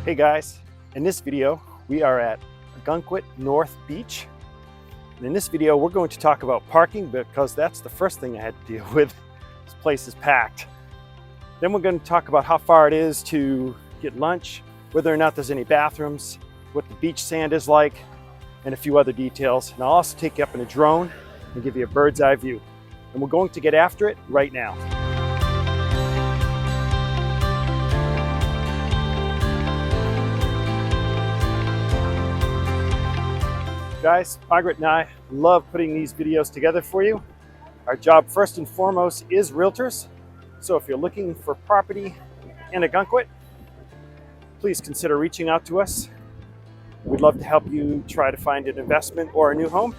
Hey guys, in this video we are at Ogunquit North Beach. And in this video we're going to talk about parking because that's the first thing I had to deal with. This place is packed. Then we're going to talk about how far it is to get lunch, whether or not there's any bathrooms, what the beach sand is like, and a few other details. And I'll also take you up in a drone and give you a bird's eye view. And we're going to get after it right now. Guys, Margaret and I love putting these videos together for you. Our job first and foremost is realtors. So if you're looking for property in Ogunquit, please consider reaching out to us. We'd love to help you try to find an investment or a new home.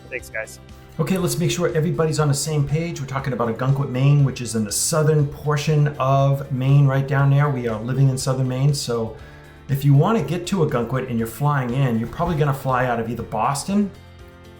Thanks, guys. Okay, let's make sure everybody's on the same page. We're talking about Ogunquit, Maine, which is in the southern portion of Maine, right down there. We are living in southern Maine, so if you want to get to Ogunquit and you're flying in, you're probably going to fly out of either Boston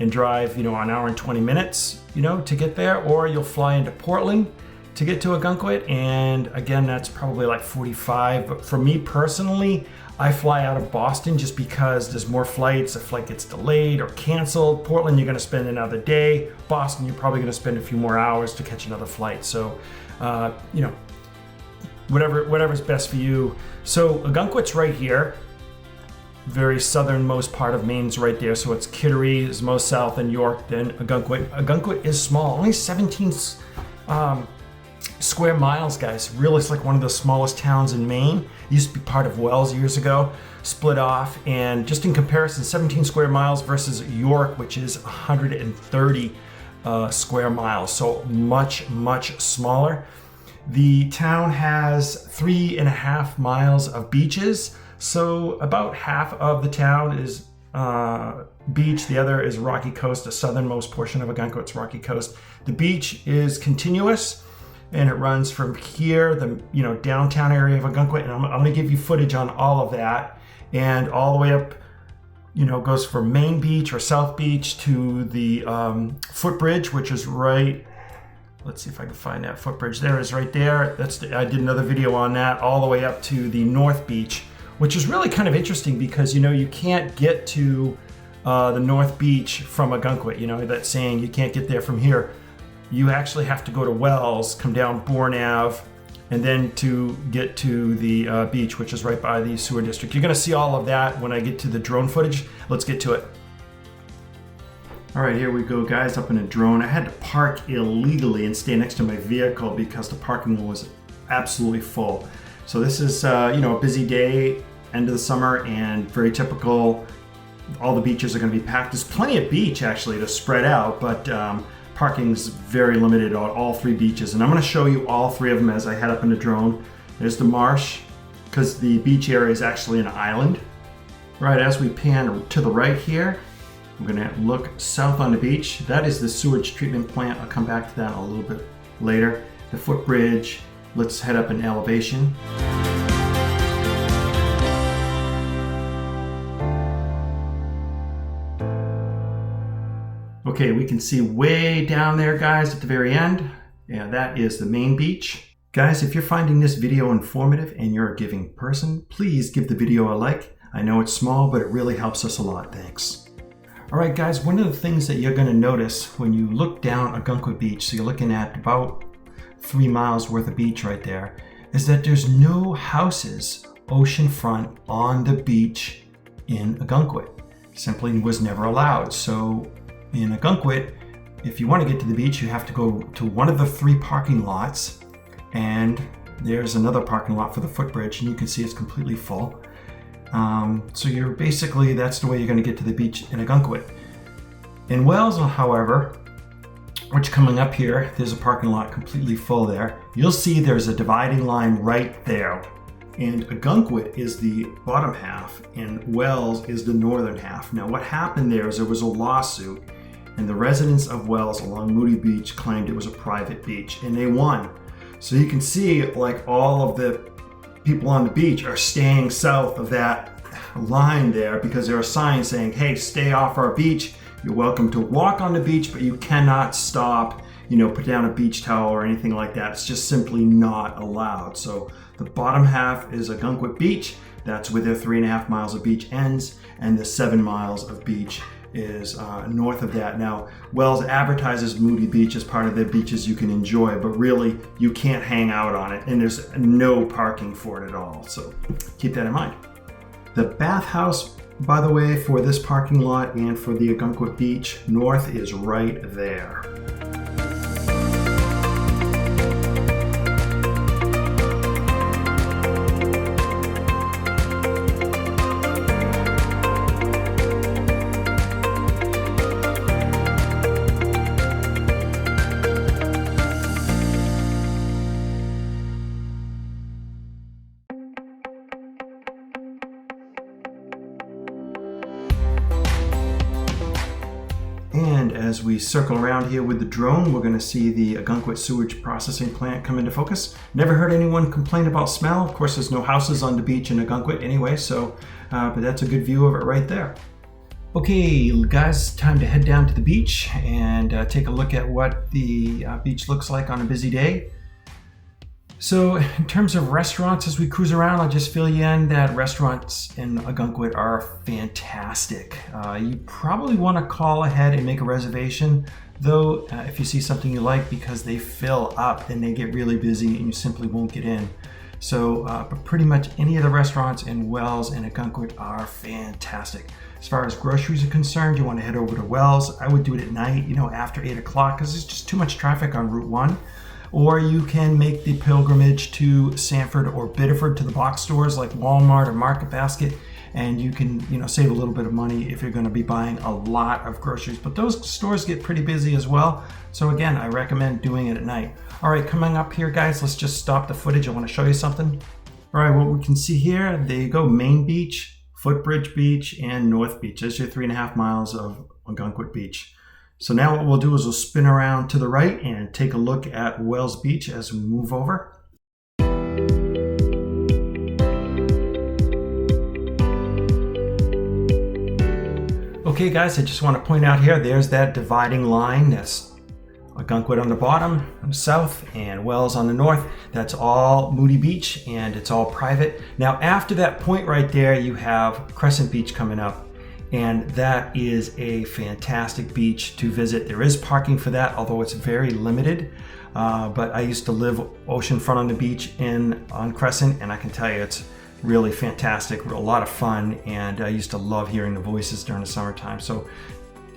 and drive, an hour and 20 minutes, to get there, or you'll fly into Portland to get to Ogunquit, and again, that's probably like 45. But for me personally, I fly out of Boston just because there's more flights. If a flight gets delayed or canceled, Portland, you're going to spend another day. Boston, you're probably going to spend a few more hours to catch another flight. So, whatever's best for you. So Ogunquit's right here, very southernmost part of Maine's right there. So it's Kittery is most south, and York, then Ogunquit. Ogunquit is small, only 17 square miles, guys. Really, it's like one of the smallest towns in Maine. It used to be part of Wells years ago, split off. And just in comparison, 17 square miles versus York, which is 130 square miles. So much, much smaller. The town has 3.5 miles of beaches. So about half of the town is beach. The other is rocky coast, the southernmost portion of Ogunquit's rocky coast. The beach is continuous, and it runs from here, the downtown area of Ogunquit, and I'm going to give you footage on all of that, and all the way up, goes from Main Beach or South Beach to the footbridge, which is right. Let's see if I can find that footbridge. There it is, right there. I did another video on that, all the way up to the North Beach, which is really kind of interesting because you can't get to the North Beach from Ogunquit. That saying, you can't get there from here. You actually have to go to Wells, come down Bourne Ave, and then to get to the beach, which is right by the sewer district. You're going to see all of that when I get to the drone footage. Let's get to it. All right, here we go, guys, up in a drone. I had to park illegally and stay next to my vehicle because the parking was absolutely full. So this is, a busy day, end of the summer, and very typical. All the beaches are going to be packed. There's plenty of beach, actually, to spread out, but parking's very limited on all three beaches. And I'm going to show you all three of them as I head up in the drone. There's the marsh, because the beach area is actually an island. Right, as we pan to the right here, we're going to look south on the beach. That is the sewage treatment plant. I'll come back to that a little bit later. The footbridge. Let's head up in elevation. Okay, we can see way down there, guys, at the very end. Yeah, that is the main beach. Guys, if you're finding this video informative and you're a giving person, please give the video a like. I know it's small, but it really helps us a lot. Thanks. All right, guys, one of the things that you're going to notice when you look down Ogunquit Beach, so you're looking at about 3 miles worth of beach right there, is that there's no houses oceanfront on the beach in Ogunquit. Simply was never allowed. So in Ogunquit, if you want to get to the beach, you have to go to one of the 3 parking lots, and there's another parking lot for the footbridge, and you can see it's completely full. So you're basically, that's the way you're going to get to the beach in Ogunquit. In Wells, however, which coming up here, there's a parking lot completely full there. You'll see there's a dividing line right there. And Ogunquit is the bottom half and Wells is the northern half. Now what happened there is there was a lawsuit, and the residents of Wells along Moody Beach claimed it was a private beach, and they won. So you can see like all of the people on the beach are staying south of that line there because there are signs saying, hey, stay off our beach. You're welcome to walk on the beach, but you cannot stop, put down a beach towel or anything like that. It's just simply not allowed. So The bottom half is Ogunquit Beach. That's where their 3.5 miles of beach ends, and the 7 miles of beach is north of that. Now, Wells advertises Moody Beach as part of their beaches you can enjoy, but really you can't hang out on it, and there's no parking for it at all. So keep that in mind. The bathhouse, by the way, for this parking lot and for the Ogunquit Beach north is right there. And as we circle around here with the drone, we're going to see the Ogunquit sewage processing plant come into focus. Never heard anyone complain about smell. Of course, there's no houses on the beach in Ogunquit anyway, so but that's a good view of it right there. Okay, guys, time to head down to the beach and take a look at what the beach looks like on a busy day. So in terms of restaurants, as we cruise around, I'll just fill you in that restaurants in Ogunquit are fantastic. You probably want to call ahead and make a reservation, though, if you see something you like, because they fill up and they get really busy and you simply won't get in. So, but pretty much any of the restaurants in Wells and Ogunquit are fantastic. As far as groceries are concerned, you want to head over to Wells. I would do it at night, after 8 o'clock, because there's just too much traffic on Route 1. Or you can make the pilgrimage to Sanford or Biddeford to the box stores like Walmart or Market Basket, and you can save a little bit of money if you're going to be buying a lot of groceries. But those stores get pretty busy as well. So again, I recommend doing it at night. All right, coming up here, guys, let's just stop the footage. I want to show you something. All right, what we can see here, there you go, Main Beach, Footbridge Beach, and North Beach. There's your 3.5 miles of Ogunquit Beach. So now what we'll do is we'll spin around to the right and take a look at Wells Beach as we move over. Okay guys, I just want to point out here, there's that dividing line. That's Ogunquit on the bottom, on the south, and Wells on the north. That's all Moody Beach, and it's all private. Now after that point right there, you have Crescent Beach coming up. And that is a fantastic beach to visit. There is parking for that, although it's very limited. But I used to live oceanfront on the beach on Crescent, and I can tell you it's really fantastic, a lot of fun, and I used to love hearing the voices during the summertime. So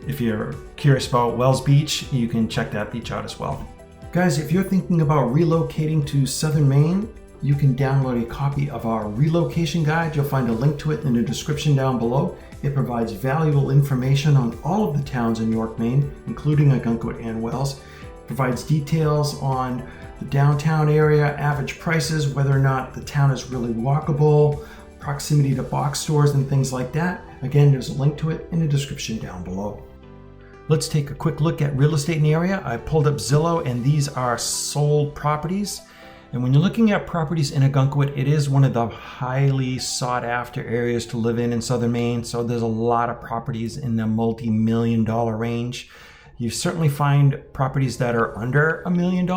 if you're curious about Wells Beach, you can check that beach out as well. Guys, if you're thinking about relocating to southern Maine, you can download a copy of our relocation guide. You'll find a link to it in the description down below. It provides valuable information on all of the towns in York, Maine, including Ogunquit and Wells. It provides details on the downtown area, average prices, whether or not the town is really walkable, proximity to box stores and things like that. Again, there's a link to it in the description down below. Let's take a quick look at real estate in the area. I pulled up Zillow, and these are sold properties. And when you're looking at properties in Ogunquit, it is one of the highly sought after areas to live in southern Maine. So there's a lot of properties in the multi-million-dollar range. You certainly find properties that are under $1 million.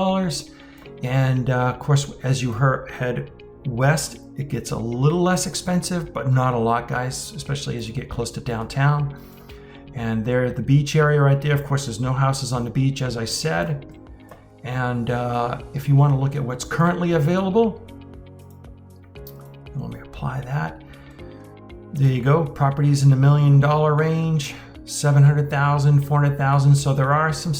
And of course, as you head west, it gets a little less expensive, but not a lot, guys, especially as you get close to downtown. And there, the beach area right there, of course, there's no houses on the beach, as I said. And if you want to look at what's currently available, let me apply that. There you go, properties in the $1 million range, 700,000, 400,000. So there are some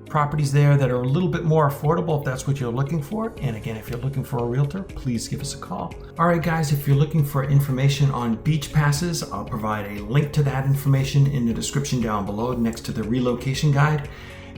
properties there that are a little bit more affordable if that's what you're looking for. And again, if you're looking for a realtor, please give us a call. All right, guys, if you're looking for information on beach passes, I'll provide a link to that information in the description down below next to the relocation guide.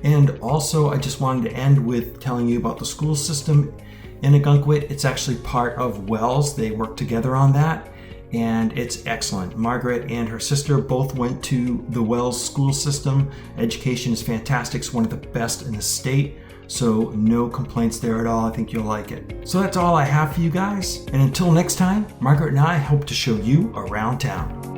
And also, I just wanted to end with telling you about the school system in Ogunquit. It's actually part of Wells. They work together on that, and it's excellent. Margaret and her sister both went to the Wells school system. Education is fantastic. It's one of the best in the state, so no complaints there at all. I think you'll like it. So that's all I have for you guys. And until next time, Margaret and I hope to show you around town.